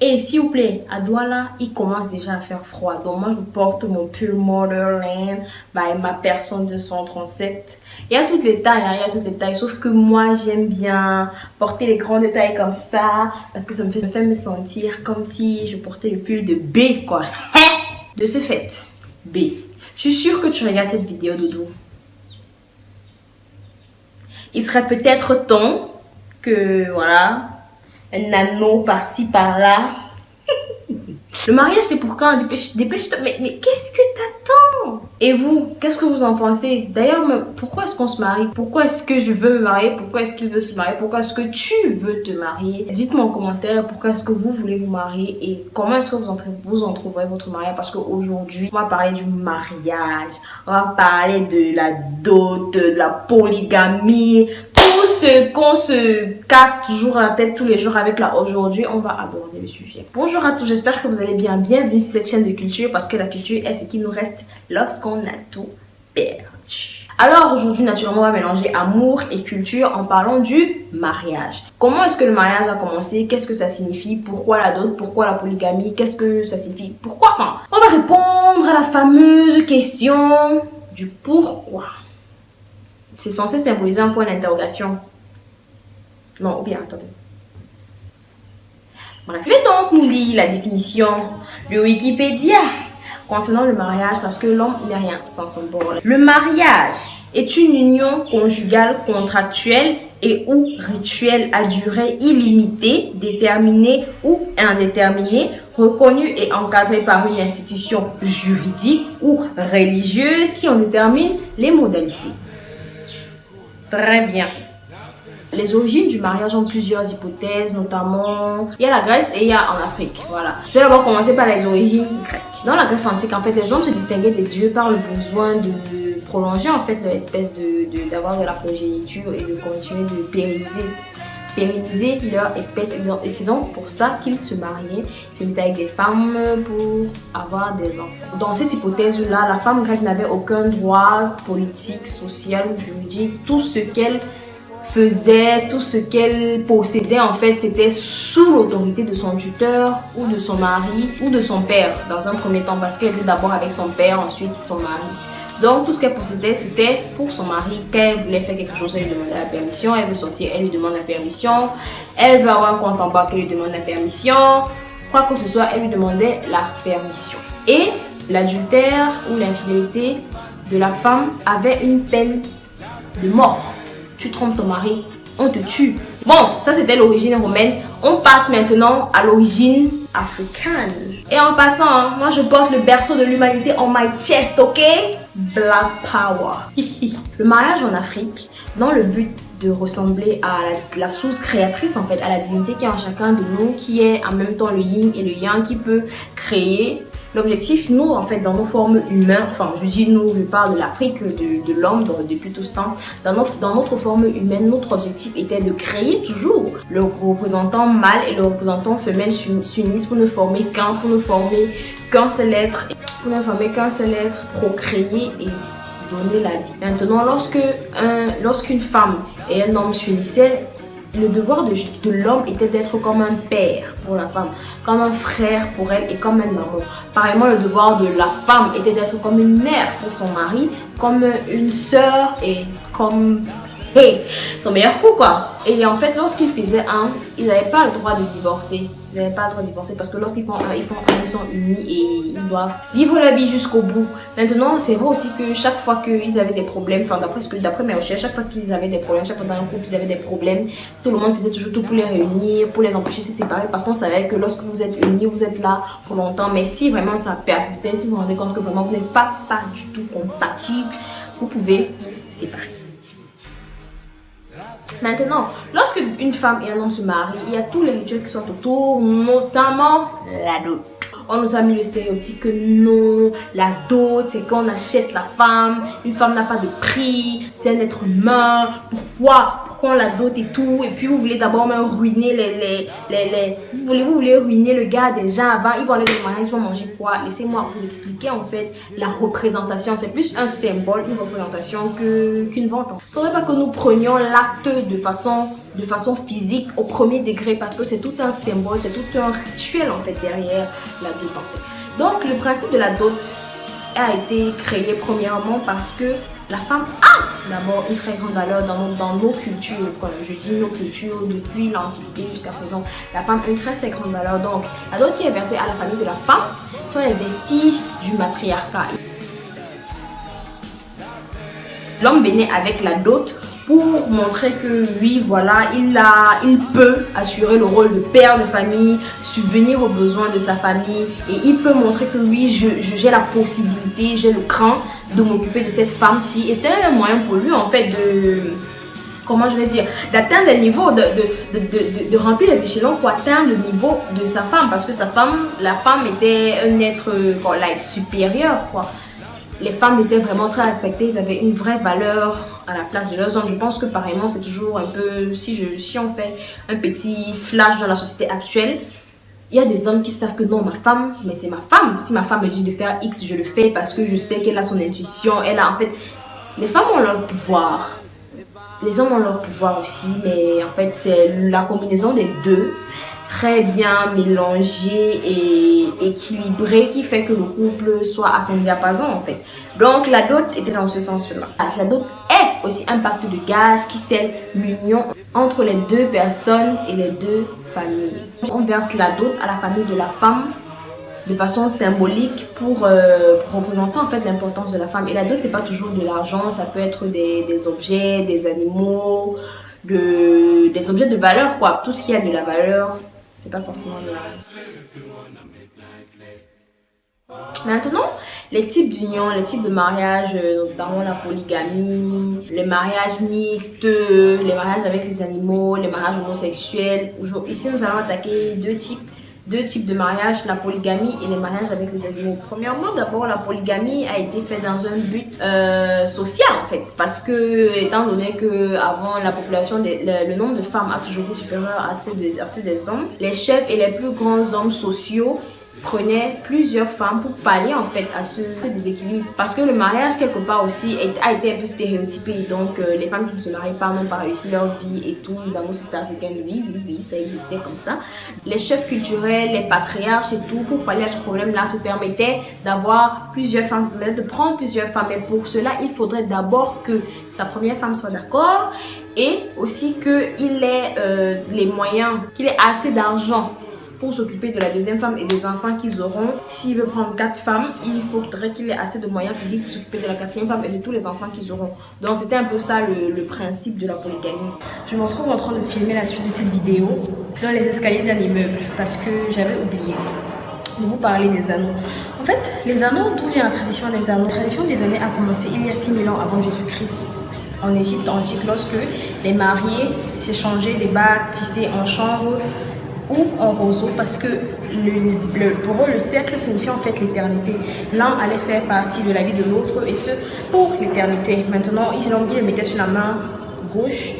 Et s'il vous plaît, à Douala, il commence déjà à faire froid. Donc moi, je porte mon pull Motherland by ma personne 237. Il y a toutes les tailles, hein, il y a toutes les tailles. Sauf que moi, j'aime bien porter les grandes tailles comme ça. Parce que ça me fait me sentir comme si je portais le pull de B, quoi. De ce fait, B. Je suis sûre que tu regardes cette vidéo, Doudou. Il serait peut-être temps que, voilà, un anneau par-ci, par-là. Le mariage, c'est pour quand? Dépêche-toi. Mais qu'est-ce que t'attends? Et vous, qu'est-ce que vous en pensez? D'ailleurs, pourquoi est-ce qu'on se marie? Pourquoi est-ce que je veux me marier? Pourquoi est-ce qu'il veut se marier? Pourquoi est-ce que tu veux te marier? Dites-moi en commentaire pourquoi est-ce que vous voulez vous marier et comment est-ce que vous en trouverez votre mariage. Parce qu'aujourd'hui, on va parler du mariage, on va parler de la dot, de la polygamie, tout ce qu'on se casse toujours la tête tous les jours avec là. Aujourd'hui, on va aborder le sujet. Bonjour à tous, j'espère que vous allez bien. Bienvenue sur cette chaîne de culture parce que la culture est ce qui nous reste lorsqu'on a tout perdu. Alors aujourd'hui, naturellement, on va mélanger amour et culture en parlant du mariage. Comment est-ce que le mariage a commencé? Qu'est-ce que ça signifie? Pourquoi la dot? Pourquoi la polygamie? Qu'est-ce que ça signifie? Pourquoi? Enfin, on va répondre à la fameuse question du pourquoi. C'est censé symboliser un point d'interrogation. Non, ou bien, attendez. Bref, je vais donc nous lire la définition de Wikipédia concernant le mariage parce que l'homme n'est rien sans son bord. Le mariage est une union conjugale contractuelle et ou rituelle à durée illimitée, déterminée ou indéterminée, reconnue et encadrée par une institution juridique ou religieuse qui en détermine les modalités. Très bien. Les origines du mariage ont plusieurs hypothèses, notamment il y a la Grèce et il y a en Afrique. Voilà. Je vais d'abord commencer par les origines grecques. Dans la Grèce antique, en fait, les hommes se distinguaient des dieux par le besoin de prolonger en fait leur espèce d'avoir de la progéniture et de continuer de pérenniser leur espèce. Et c'est donc pour ça qu'ils se mariaient, se mettaient avec des femmes pour avoir des enfants. Dans cette hypothèse-là, la femme grecque n'avait aucun droit politique, social ou juridique. Tout ce qu'elle faisait, tout ce qu'elle possédait en fait, c'était sous l'autorité de son tuteur ou de son mari ou de son père dans un premier temps parce qu'elle était d'abord avec son père, ensuite son mari. Donc tout ce qu'elle possédait c'était pour son mari. Quand elle voulait faire quelque chose, elle lui demandait la permission. Elle veut sortir, elle lui demande la permission. Elle veut avoir un compte en banque, elle lui demande la permission. Quoi que ce soit, elle lui demandait la permission. Et l'adultère ou l'infidélité de la femme avait une peine de mort. Tu trompes ton mari, on te tue. Bon, ça c'était l'origine romaine. On passe maintenant à l'origine africaine. Et en passant, hein, moi je porte le berceau de l'humanité on my chest, ok? Black power. Le mariage en Afrique, dans le but de ressembler à la source créatrice en fait, à la divinité qui est en chacun de nous, qui est en même temps le yin et le yang, qui peut créer. L'objectif, nous, en fait, dans nos formes humaines, enfin, je dis nous, je parle de l'Afrique, de l'homme, depuis tout ce temps, dans notre forme humaine, notre objectif était de créer toujours le représentant mâle et le représentant femelle s'unissent pour ne former qu'un seul être, procréer et donner la vie. Maintenant, lorsqu'une femme et un homme s'unissaient, le devoir de l'homme était d'être comme un père pour la femme, comme un frère pour elle et comme un amour. Pareillement, le devoir de la femme était d'être comme une mère pour son mari, comme une sœur et comme son meilleur coup quoi. Et en fait, lorsqu'ils faisaient un, ils n'avaient pas le droit de divorcer. Ils n'avaient pas le droit de divorcer parce que lorsqu'ils font un, ils sont unis et ils doivent vivre la vie jusqu'au bout. Maintenant, c'est vrai aussi que chaque fois qu'ils avaient des problèmes, enfin d'après mes recherches, chaque fois qu'ils avaient des problèmes, chaque fois dans un couple ils avaient des problèmes, tout le monde faisait toujours tout pour les réunir, pour les empêcher de se séparer parce qu'on savait que lorsque vous êtes unis, vous êtes là pour longtemps. Mais si vraiment ça persistait, si vous vous rendez compte que vraiment vous n'êtes pas du tout compatibles, vous pouvez vous séparer. Maintenant, lorsque une femme et un homme se marient, il y a tous les rituels qui sont autour, notamment la dot. On nous a mis le stéréotype que non, la dot, c'est quand on achète la femme. Une femme n'a pas de prix, c'est un être humain. Pourquoi prend la dot et tout, et puis vous voulez d'abord même ruiner vous voulez ruiner le gars des gens avant, ils vont aller dans le mariage, ils vont manger quoi? Laissez-moi vous expliquer en fait la représentation. C'est plus un symbole, une représentation qu'une vente. Il ne faudrait pas que nous prenions l'acte de façon physique au premier degré, parce que c'est tout un symbole, c'est tout un rituel en fait derrière la dot en fait. Donc le principe de la dot a été créé premièrement parce que la femme a d'abord une très grande valeur dans nos cultures. Comme je dis nos cultures depuis l'Antiquité jusqu'à présent, la femme a une très grande valeur. Donc la dot qui est versée à la famille de la femme sont les vestiges du matriarcat. L'homme venait avec la dot pour montrer que oui, voilà, il peut assurer le rôle de père de famille, subvenir aux besoins de sa famille, et il peut montrer que oui, j'ai la possibilité, j'ai le cran de m'occuper de cette femme-ci. Et c'était un moyen pour lui en fait d'atteindre le niveau, de remplir les échelons pour atteindre le niveau de sa femme, parce que la femme était un être supérieur quoi. Les femmes étaient vraiment très respectées, ils avaient une vraie valeur à la place de leurs hommes. Je pense que pareillement, c'est toujours un peu, si on fait un petit flash dans la société actuelle, il y a des hommes qui savent que non, ma femme, mais c'est ma femme. Si ma femme me dit de faire X, je le fais parce que je sais qu'elle a son intuition. En fait, les femmes ont leur pouvoir. Les hommes ont leur pouvoir aussi, mais en fait, c'est la combinaison des deux, très bien mélangé et équilibré, qui fait que le couple soit à son diapason en fait. Donc la dot était dans ce sens-là. La dot est aussi un pacte de gage qui scelle l'union entre les deux personnes et les deux familles. On verse la dot à la famille de la femme de façon symbolique pour représenter en fait l'importance de la femme. Et la dot, c'est pas toujours de l'argent, ça peut être des objets, des animaux, des objets de valeur quoi. Tout ce qui a de la valeur, c'est pas forcément de l'argent. Maintenant, les types d'union, les types de mariage, notamment la polygamie, les mariages mixtes, les mariages avec les animaux, les mariages homosexuels. Ici, nous allons attaquer deux types de mariage, la polygamie et les mariages avec les animaux. Premièrement, d'abord, la polygamie a été faite dans un but social en fait, parce que étant donné que avant la population, le nombre de femmes a toujours été supérieur à celle des hommes, les chefs et les plus grands hommes sociaux prenaient plusieurs femmes pour pallier en fait à ce déséquilibre, parce que le mariage quelque part aussi a été un peu stéréotypé. Donc les femmes qui ne se marient pas n'ont pas réussi leur vie et tout. Dans nos sociétés africaines, oui, ça existait comme ça. Les chefs culturels, les patriarches et tout, pour pallier à ce problème là, se permettaient d'avoir plusieurs femmes, de prendre plusieurs femmes. Mais pour cela, il faudrait d'abord que sa première femme soit d'accord, et aussi qu'il ait les moyens, qu'il ait assez d'argent pour s'occuper de la deuxième femme et des enfants qu'ils auront. S'il veut prendre 4 femmes, il faudrait qu'il ait assez de moyens physiques pour s'occuper de la 4e femme et de tous les enfants qu'ils auront. Donc c'était un peu ça le principe de la polygamie. Je me retrouve en train de filmer la suite de cette vidéo dans les escaliers d'un immeuble, parce que j'avais oublié de vous parler des anneaux. En fait, les anneaux, d'où vient la tradition des anneaux? La tradition des anneaux a commencé il y a 6000 ans avant Jésus-Christ, en Égypte antique, lorsque les mariés s'échangeaient des bagues tissées en chanvre ou en roseau, parce que pour eux, le cercle signifie en fait l'éternité. L'un allait faire partie de la vie de l'autre, et ce pour l'éternité. Maintenant, ils le mettaient sur la main gauche,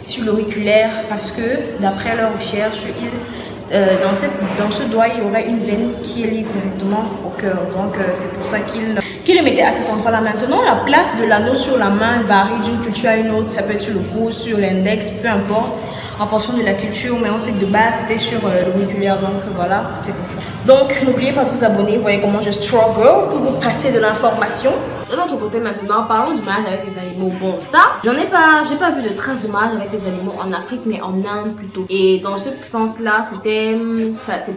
sur l'auriculaire, parce que d'après leur recherche, dans ce doigt, il y aurait une veine qui est liée directement au cœur. Donc c'est pour ça qu'ils le mettaient à cet endroit-là. Maintenant, la place de l'anneau sur la main varie d'une culture à une autre. Ça peut être sur le pouce, sur l'index, peu importe, en fonction de la culture. Mais on sait que de base, c'était sur l'auriculaire. Donc voilà, c'est comme ça. Donc n'oubliez pas de vous abonner. Vous voyez comment je struggle pour vous passer de l'information. De l'autre côté maintenant, parlons du mariage avec les animaux. Bon, ça, j'ai pas vu de traces de mariage avec les animaux en Afrique, mais en Inde plutôt. Et dans ce sens-là, c'était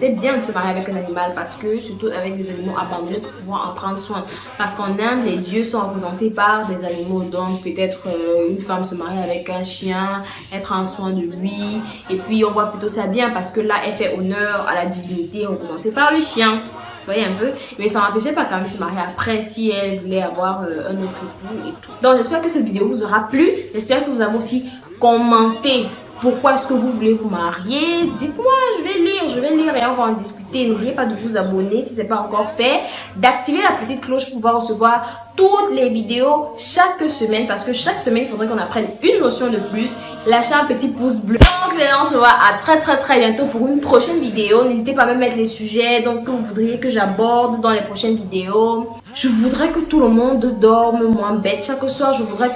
bien de se marier avec un animal, parce que surtout avec des animaux abandonnés, pour pouvoir en prendre soin. Parce qu'en Inde, les dieux sont représentés par des animaux. Donc peut-être une femme se marie avec un chien, elle prend soin de lui, et puis on voit plutôt ça bien, parce que là, elle fait honneur à la divinité représentée par le chien. Vous voyez un peu, mais ça n'empêchait pas quand même de se marier après si elle voulait avoir un autre époux et tout. Donc j'espère que cette vidéo vous aura plu. J'espère que vous avez aussi commenté pourquoi est-ce que vous voulez vous marier. Dites-moi, je vais lire, je vais lire et on va en discuter. N'oubliez pas de vous abonner si ce n'est pas encore fait, d'activer la petite cloche pour pouvoir recevoir toutes les vidéos chaque semaine, parce que chaque semaine, il faudrait qu'on apprenne une notion de plus. Lâchez un petit pouce bleu. Donc, on se voit à très bientôt pour une prochaine vidéo. N'hésitez pas à me mettre les sujets donc, que vous voudriez que j'aborde dans les prochaines vidéos. Je voudrais que tout le monde dorme moins bête chaque soir. Je voudrais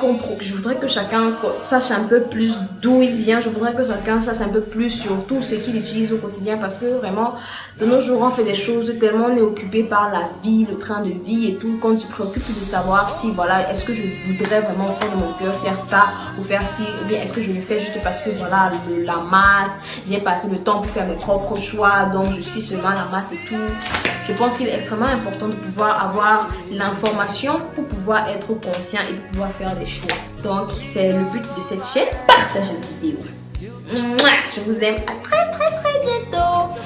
que chacun sache un peu plus d'où il vient. Je voudrais que chacun sache un peu plus sur tout ce qu'il utilise au quotidien, parce que vraiment, de nos jours, on fait des choses tellement on est occupé par la vie, le train de vie et tout, qu'on se préoccupe de savoir si, voilà, est-ce que je voudrais vraiment au fond de mon cœur faire ça ou faire ci, ou bien est-ce que je le fais juste parce que, voilà, la masse, j'ai passé le temps pour faire mes propres choix, donc je suis seulement la masse et tout. Je pense qu'il est extrêmement important de pouvoir avoir l'information pour pouvoir être conscient et de pouvoir faire des choix. Donc, c'est le but de cette chaîne. Partagez la vidéo. Je vous aime. À très bientôt.